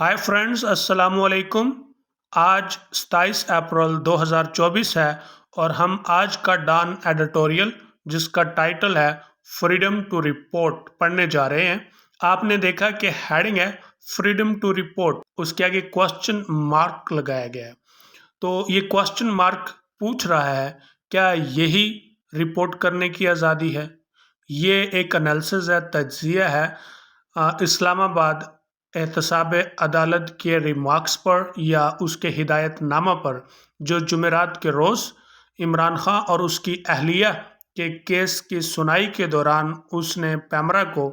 Hi friends, अस्सलाम वालेकुम। आज 27 अप्रैल 2024 है और हम आज का डॉन एडिटोरियल जिसका टाइटल है फ्रीडम टू रिपोर्ट पढ़ने जा रहे हैं। आपने देखा कि हेडिंग है फ्रीडम टू रिपोर्ट, उसके आगे क्वेश्चन मार्क लगाया गया है। तो ये क्वेश्चन मार्क पूछ रहा है क्या यही रिपोर्ट करने की आज़ादी है। ये एक एनालिसिस है, तज्जिया है इस्लामाबाद एहतसाब अदालत के रिमार्क्स पर या उसके हिदायतनामा पर जो जुमेरात के रोज़ इमरान खान और उसकी अहलिया के केस की सुनाई के दौरान उसने पैमरा को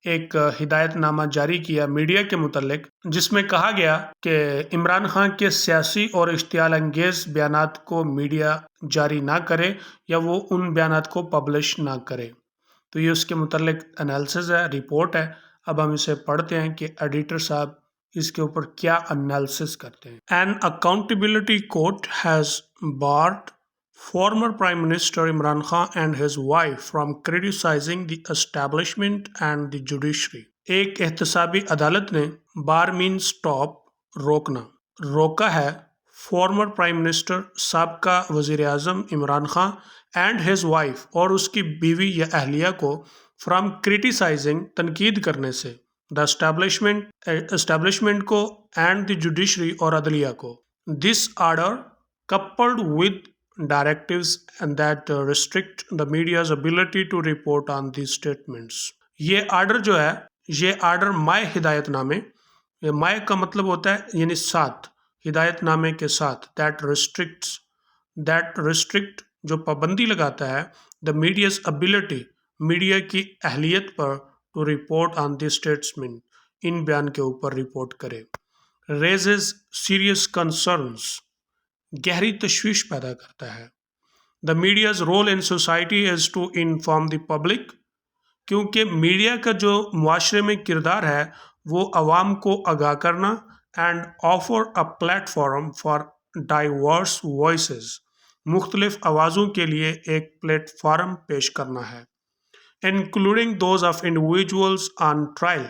एक हिदायतनामा जारी किया मीडिया के मुतल्लिक, जिसमें कहा गया कि इमरान खान के सियासी और इश्तियाल अंगेज़ बयानात को मीडिया जारी ना करे या वो उन बयानात को पब्लिश ना करे। तो ये उसके मुतल्लिक एनालिसिस है, रिपोर्ट है। अब हम इसे पढ़ते हैं कि एडिटर साहब इसके ऊपर क्या एनालिसिस करते हैं। An accountability court has barred former Prime Minister Imran Khan and his wife from criticizing the establishment and the judiciary. एक एहतसाबी अदालत ने बार मीन स्टॉप रोकना रोका है फॉर्मर प्राइम मिनिस्टर साबका वज़ीर आज़म Imran Khan and his wife और उसकी बीवी या अहलिया को फ्रॉम क्रिटिसाइजिंग तनकीद करने से, द एस्टैब्लिशमेंट को एंड द जुडिशरी और अदलिया को। This order coupled with directives and that restrict the media's ability to report on these statements. ये आर्डर जो है, ये आर्डर माय हिदायतनामे, ये माय का मतलब होता है यानी साथ, हिदायतनामे के साथ, that restrict जो पाबंदी लगाता है the media's ability, मीडिया की अहलियत पर to report on these statements, इन बयान के ऊपर रिपोर्ट करे। raises serious concerns, गहरी तशवीश पैदा करता है। The media's role in society is to inform the public, क्योंकि मीडिया का जो मुआशरे में किरदार है वो अवाम को आगाह करना, and offer a platform for diverse voices, मुख्तलिफ आवाज़ों के लिए एक प्लेटफॉर्म पेश करना है। Including those of individuals on trial,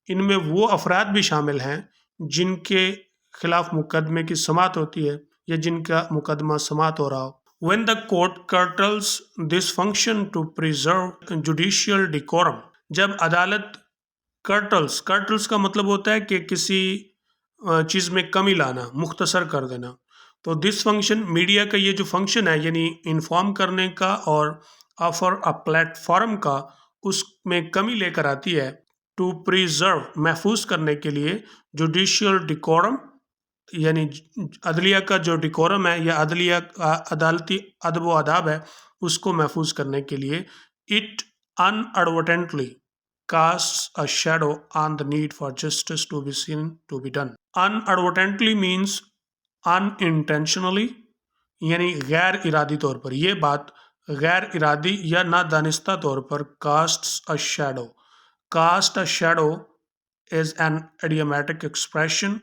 इनमें वो अफराद भी शामिल हैं जिनके खिलाफ मुकदमे की समाअत होती है या जिनका मुकदमा समाअत हो रहा हो। When the court curtails this function to preserve judicial decorum, जब अदालत कर्टल्स का मतलब होता है कि किसी चीज़ में कमी लाना, मुख्तसर कर देना। तो दिस फंक्शन, मीडिया का ये जो फंक्शन है यानी इन्फॉर्म करने का और ऑफर अ प्लेटफॉर्म का, उसमें कमी लेकर आती है। टू प्रिजर्व, महफूज करने के लिए, जुडिशियल डिकोरम यानी अदलिया का जो डिकोरम है या अदालती अदब व आदाब है उसको महफूज करने के लिए। It inadvertently casts a shadow on the need for justice to be seen to be done. Unadvertently means unintentionally, यानी गैर इरादी तौर पर, ये बात गैर इरादी या नादानिस्ता तौर पर। casts a shadow, cast a shadow is an idiomatic expression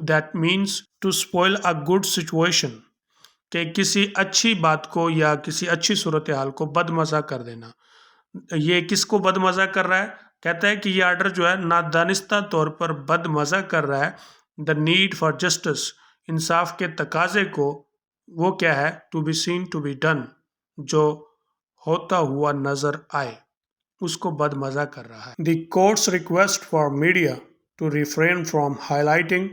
that means to spoil a good situation, कि किसी अच्छी बात को या किसी अच्छी सूरत हाल को बदमज़ा कर देना। ये किसको बदमज़ा कर रहा है? कहता है कि ये आर्डर जो है नादानिस्ता तौर पर बदमज़ा कर रहा है द नीड फॉर जस्टिस, इंसाफ के तकाजे को, वो क्या है? To be seen to be done, जो होता हुआ नज़र आए, उसको बदमज़ा कर रहा है। The court's request for media to refrain from highlighting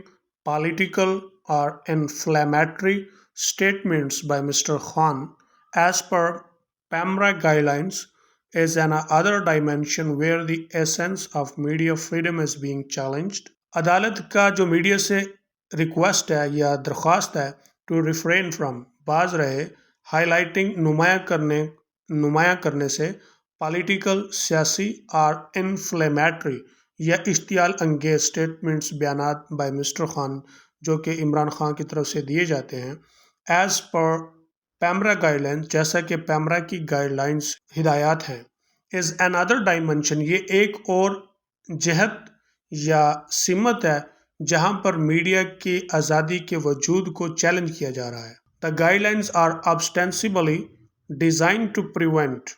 political or inflammatory statements by Mr. Khan as per PAMRA guidelines is another dimension where the essence of media freedom is being challenged. अदालत का जो media से request है या दरख्वास्त है to refrain from, बाज रहे, हाईलाइटिंग, नुमाया करने से, पॉलिटिकल, सियासी, और इन्फ्लेमेटरी या इश्तियाल अंगेज स्टेटमेंट्स, बयानात बाय मिस्टर खान जो कि इमरान खान की तरफ से दिए जाते हैं, एज पर पैमरा गाइडलाइंस, जैसा कि पैमरा की गाइडलाइंस हिदायत हैं। इज़ अनदर डायमेंशन, ये एक और जहत या सिमत है जहाँ पर मीडिया की आज़ादी के वजूद को चैलेंज किया जा रहा है। The guidelines are ostensibly design to prevent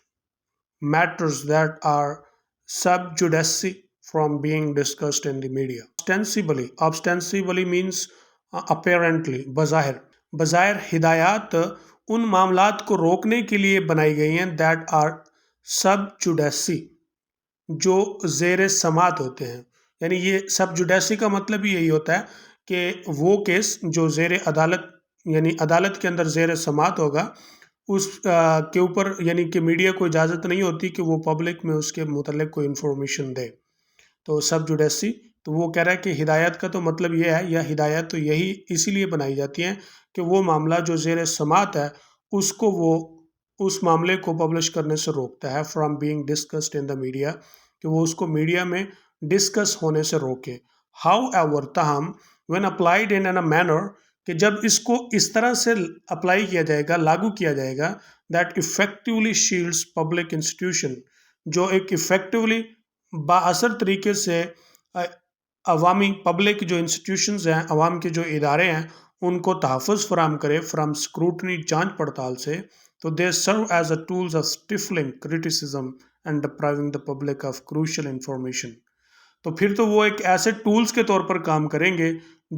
matters that are sub judice from being discussed in the media. Ostensibly means apparently, बज़ाहिर. बज़ाहिर हिदायत उन मामलात को रोकने के लिए बनाई गई हैं that are sub judice, जो ज़ेर समात होते हैं. यानी ये सब जुडिसी का मतलब ही यही होता है कि वो केस जो ज़ेर अदालत यानी अदालत के अंदर ज़ेर समात होगा उस के ऊपर यानी कि मीडिया को इजाज़त नहीं होती कि वो पब्लिक में उसके मुतल्लिक़ कोई इन्फॉर्मेशन दे. तो सब जुडिसी, तो वो कह रहा है कि हिदायत का तो मतलब ये है, या हिदायत तो यही इसीलिए बनाई जाती हैं कि वो मामला जो ज़ेर समात है उसको वो उस मामले को पब्लिश करने से रोकता है, from being discussed in the media, कि वो उसको मीडिया में डिस्कस होने से रोके. हाउ एवर, ताहम, when applied in an a manner, कि जब इसको इस तरह से अप्लाई किया जाएगा, लागू किया जाएगा, that effectively shields public institution, जो एक इफेक्टिवली बाअसर तरीके से अवामी पब्लिक जो इंस्टीट्यूशंस हैं, अवाम के जो इदारे हैं, उनको तहफ़्फ़ुज़ फराहम करे फ्राम स्क्रूटनी, जांच पड़ताल से. तो they serve as a tools of stifling criticism and depriving the public of crucial information. तो फिर तो वो एक ऐसे टूल्स के तौर पर काम करेंगे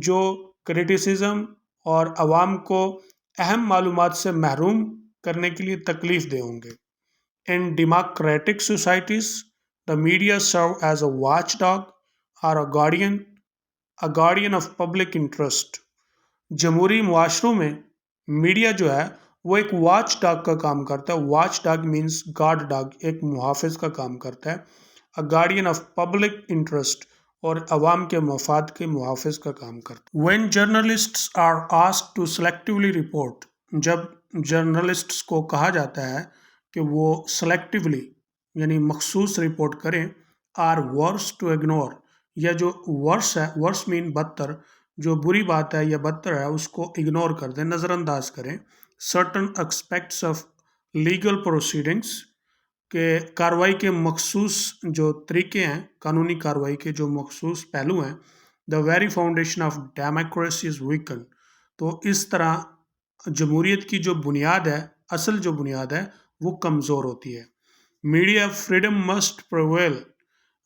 जो क्रिटिसिज्म और अवाम को अहम मालूमात से महरूम करने के लिए तकलीफ दे होंगे. In democratic societies the media serve as a watchdog और a guardian of public interest. जमहूरी मुआशरों में मीडिया जो है वो एक वॉच डॉग का काम करता है. Watch dog means guard dog, एक मुहाफ़िज का काम करता है. अ गार्डियन ऑफ पब्लिक इंटरेस्ट, और अवाम के मफाद के मुहाफ़िज का काम करता है. When journalists are asked to selectively report, जब जर्नलिस्ट्स को कहा जाता है कि वो सेलेक्टिवली यानी मखसूस रिपोर्ट करें, आर वर्स टू इग्नोर, या जो वर्स है, वर्स मीन बदतर, जो बुरी बात है या बदतर है उसको इग्नोर कर दें, नज़रअंदाज करें. Certain aspects of legal proceedings, के कार्रवाई के मखसूस जो तरीके हैं, कानूनी कार्रवाई के जो मखसूस पहलू हैं. The very foundation of democracy is weaken. तो इस तरह जमहूरियत की जो बुनियाद है, असल जो बुनियाद है, वो कमज़ोर होती है. Media freedom must prevail,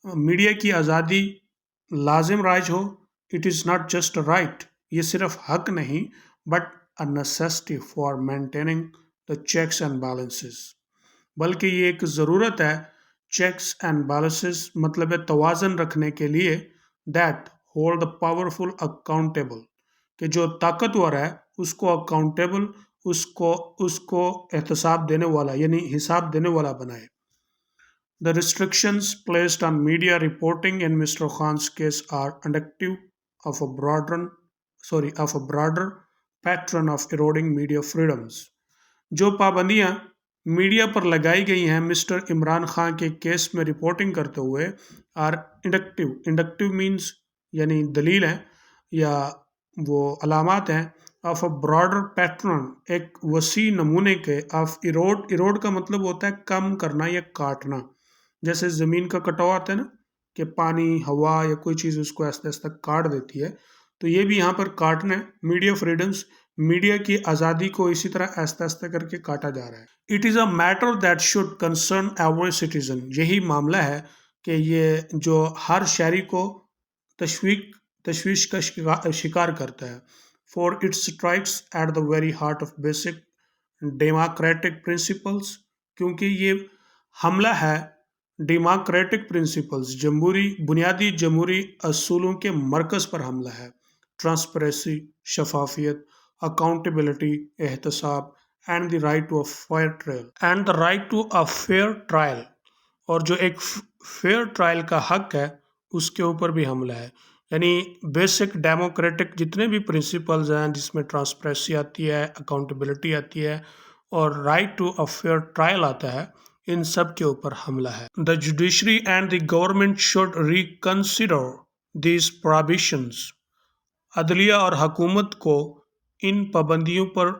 media की आज़ादी लाजिम राइज हो. It is not just right, ये सिर्फ हक नहीं, but a necessity for maintaining the checks and balances, बल्कि ये एक ज़रूरत है चेक्स एंड बैलेंसेस, मतलब है तवाज़न रखने के लिए. That hold the powerful accountable, कि जो ताकतवर है उसको अकाउंटेबल, उसको एहतसाब देने वाला यानी हिसाब देने वाला बनाए. The restrictions placed on media reporting in Mr. Khan's case are indicative of a broader pattern of eroding media freedoms. जो पाबंदियां मीडिया पर लगाई गई हैं मिस्टर इमरान खान के केस में रिपोर्टिंग करते हुए, आर इंडक्टिव मीन्स यानी दलील है या वो अलामात हैं, ऑफ अ ब्रॉडर पैटर्न, एक वसी नमूने के, ऑफ इरोड का मतलब होता है कम करना या काटना. जैसे ज़मीन का कटाव आता है ना, कि पानी, हवा या कोई चीज़ उसको आस्ते आस्ते काट देती है, तो ये भी यहाँ पर काटना है. मीडिया फ्रीडम्स, मीडिया की आज़ादी को इसी तरह आस्ते आस्ते करके काटा जा रहा है. It is a matter that should concern every citizen, यही मामला है कि ये जो हर शहरी को तशवीश का शिकार करता है. For it strikes at the very heart of basic democratic principles, क्योंकि ये हमला है डेमोक्रेटिक प्रिंसिपल्स, बुनियादी जमहूरी असूलों के मरकज़ पर हमला है. ट्रांसपेरेंसी, शफाफियत, अकाउंटेबिलिटी, एहतसाब, and the right to a fair trial, और जो एक फेयर ट्रायल का हक है उसके ऊपर भी हमला है. यानी बेसिक डेमोक्रेटिक जितने भी प्रिंसिपल्स हैं, जिसमें ट्रांसपेरेंसी आती है, अकाउंटेबिलिटी आती है और right to a fair trial आता है, इन सब के ऊपर हमला है. The judiciary and the government should reconsider these prohibitions, अदलिया और हुकूमत को इन पाबंदियों पर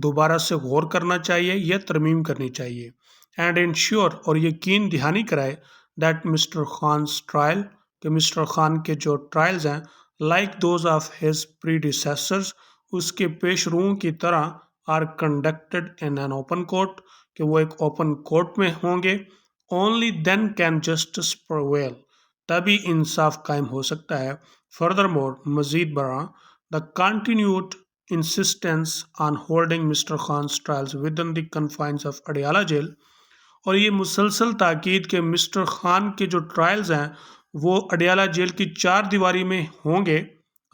दोबारा से गौर करना चाहिए या तरमीम करनी चाहिए. एंड इंश्योर, और यकीन दहानी कराए, दैट मिस्टर खान्स ट्रायल, कि मिस्टर खान के जो ट्रायल्स हैं, like those of his predecessors, उसके पेशरुओं की तरह, are conducted in an open court, कि वो एक ओपन कोर्ट में होंगे. Only then can justice prevail, تبھی انصاف قائم ہو سکتا ہے۔ فردر مور، مزید برآں، the continued insistence on holding Mr. Khan's trials within the confines of Adiala جیل، اور یہ مسلسل تاکید کہ مسٹر خان کے جو ٹرائلز ہیں وہ اڈیالہ جیل کی چار دیواری میں ہوں گے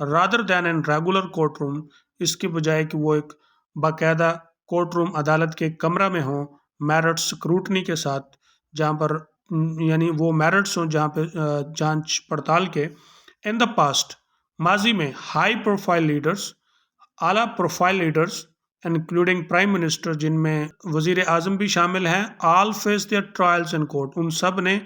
rather than in regular courtroom, اس کے بجائے کہ وہ ایک باقاعدہ کورٹ روم عدالت کے کمرہ میں ہوں میرٹ سکروٹنی کے ساتھ، جہاں پر یعنی وہ میرٹس ہوں جہاں پہ جانچ پڑتال کے۔ ان دا پاسٹ، ماضی میں، ہائی پروفائل لیڈرز، اعلیٰ profile leaders including prime minister, جن میں وزیر اعظم بھی شامل ہیں، all face their trials in court, ان سب نے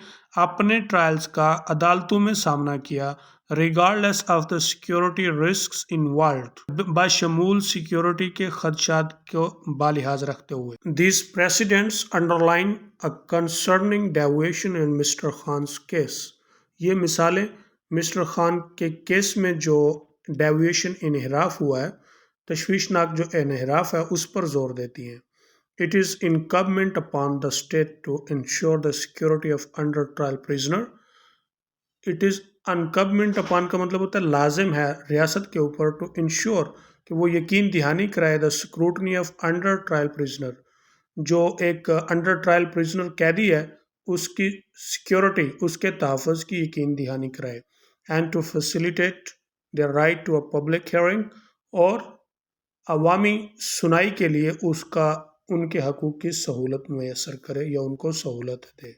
اپنے ٹرائلز کا عدالتوں میں سامنا کیا، regardless of the security risks involved, بشمول سیکیورٹی کے خدشات کو بالحاظ رکھتے ہوئے۔ These precedents underline a concerning deviation in mister خان's کیس، یہ مثالیں مسٹر خان کے کیس میں جو ڈیویشن انحراف ہوا ہے، تشویشناک جو انحراف ہے، اس پر زور دیتی ہیں۔ It is incumbent upon the state to ensure the security of under trial prisoner. It is incumbent upon کا مطلب ہوتا ہے لازم ہے ریاست کے اوپر to ensure کہ وہ یقین دہانی کرائے the scrutiny of under trial prisoner، جو ایک under trial prisoner قیدی ہے اس کی سیکیورٹی، اس کے تحفظ کی یقین دہانی کرائے، and to facilitate their right to a public hearing، اور عوامی سنائی کے لیے ان کے حقوق کی سہولت میسر کرے یا ان کو سہولت دے۔